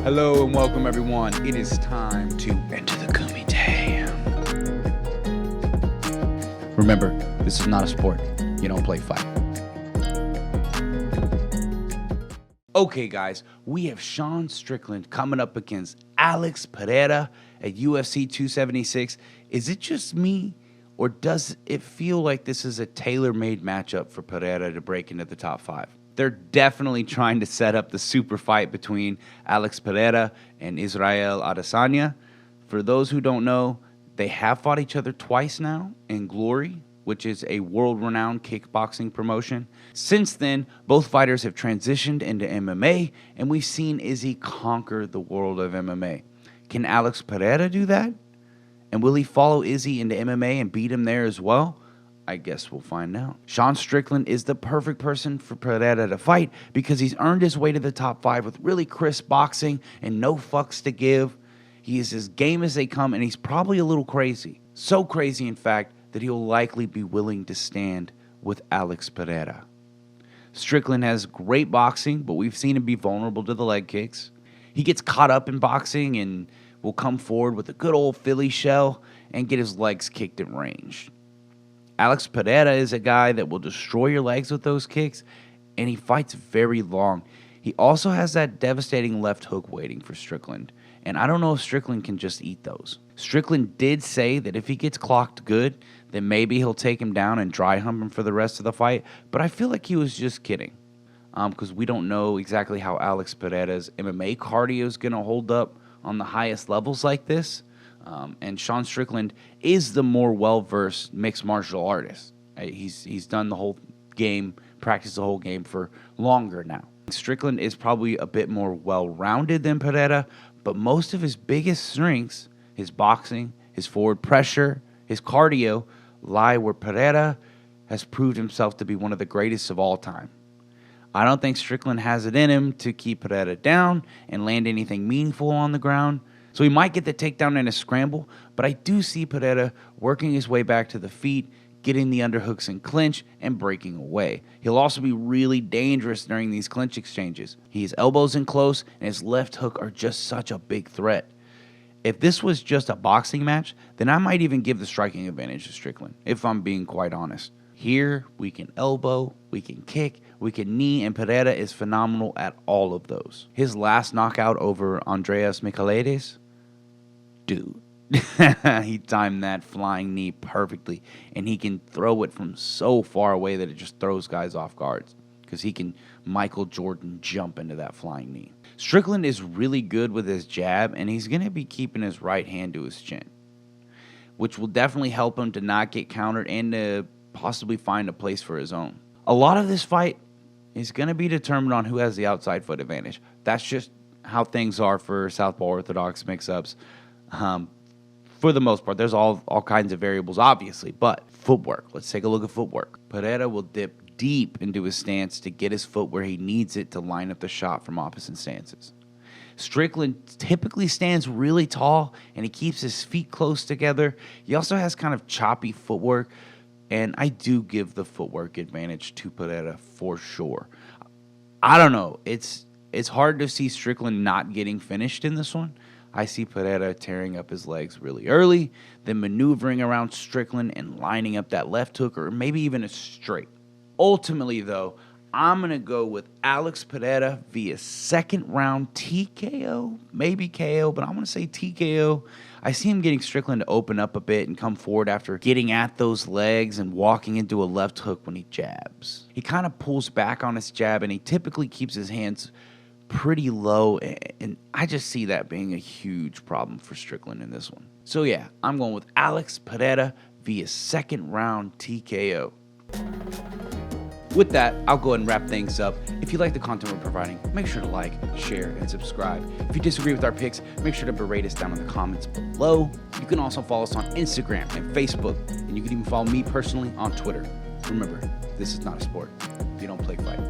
Hello and welcome everyone. It is time to enter the Kumite. Remember, this is not a sport. You don't play fight. Okay guys, we have Sean Strickland coming up against Alex Pereira at UFC 276. Is it just me, or does it feel like this is a tailor-made matchup for Pereira to break into the top 5? They're definitely trying to set up the super fight between Alex Pereira and Israel Adesanya. For those who don't know, they have fought each other twice now in Glory, which is a world-renowned kickboxing promotion. Since then, both fighters have transitioned into MMA, and we've seen Izzy conquer the world of MMA. Can Alex Pereira do that? And will he follow Izzy into MMA and beat him there as well? I guess we'll find out. Sean Strickland is the perfect person for Pereira to fight because he's earned his way to the top 5 with really crisp boxing and no fucks to give. He is as game as they come, and he's probably a little crazy. So crazy, in fact, that he'll likely be willing to stand with Alex Pereira. Strickland has great boxing, but we've seen him be vulnerable to the leg kicks. He gets caught up in boxing and will come forward with a good old Philly shell and get his legs kicked at range. Alex Pereira is a guy that will destroy your legs with those kicks, and he fights very long. He also has that devastating left hook waiting for Strickland, and I don't know if Strickland can just eat those. Strickland did say that if he gets clocked good, then maybe he'll take him down and dry hump him for the rest of the fight, but I feel like he was just kidding because we don't know exactly how Alex Pereira's MMA cardio is going to hold up on the highest levels like this. And Sean Strickland is the more well-versed mixed martial artist. He's done the whole game, practiced the whole game for longer now. Strickland is probably a bit more well-rounded than Pereira, but most of his biggest strengths, his boxing, his forward pressure, his cardio, lie where Pereira has proved himself to be one of the greatest of all time. I don't think Strickland has it in him to keep Pereira down and land anything meaningful on the ground. So he might get the takedown in a scramble, but I do see Pereira working his way back to the feet, getting the underhooks in clinch, and breaking away. He'll also be really dangerous during these clinch exchanges. His elbows in close, and his left hook are just such a big threat. If this was just a boxing match, then I might even give the striking advantage to Strickland, if I'm being quite honest. Here, we can elbow, we can kick, we can knee, and Pereira is phenomenal at all of those. His last knockout over Andreas Michailidis, dude, he timed that flying knee perfectly, and he can throw it from so far away that it just throws guys off guards because he can Michael Jordan jump into that flying knee. Strickland is really good with his jab, and he's going to be keeping his right hand to his chin, which will definitely help him to not get countered and to possibly find a place for his own. A lot of this fight is going to be determined on who has the outside foot advantage. That's just how things are for Southpaw Orthodox mix-ups. For the most part, there's all kinds of variables, obviously, but footwork. Let's take a look at footwork. Pereira will dip deep into his stance to get his foot where he needs it to line up the shot from opposite stances. Strickland typically stands really tall, and he keeps his feet close together. He also has kind of choppy footwork, and I do give the footwork advantage to Pereira for sure. I don't know. It's hard to see Strickland not getting finished in this one. I see Pereira tearing up his legs really early, then maneuvering around Strickland and lining up that left hook or maybe even a straight. Ultimately, though, I'm going to go with Alex Pereira via second round TKO, maybe KO, but I'm going to say TKO. I see him getting Strickland to open up a bit and come forward after getting at those legs and walking into a left hook when he jabs. He kind of pulls back on his jab, and he typically keeps his hands pretty low, and I just see that being a huge problem for Strickland in this one. So yeah, I'm going with Alex Pereira via second round TKO. With that, I'll go ahead and wrap things up. If you like the content we're providing, make sure to like, share, and subscribe. If you disagree with our picks, make sure to berate us down in the comments below. You can also follow us on Instagram and Facebook, and you can even follow me personally on Twitter. Remember, this is not a sport. You don't play fight.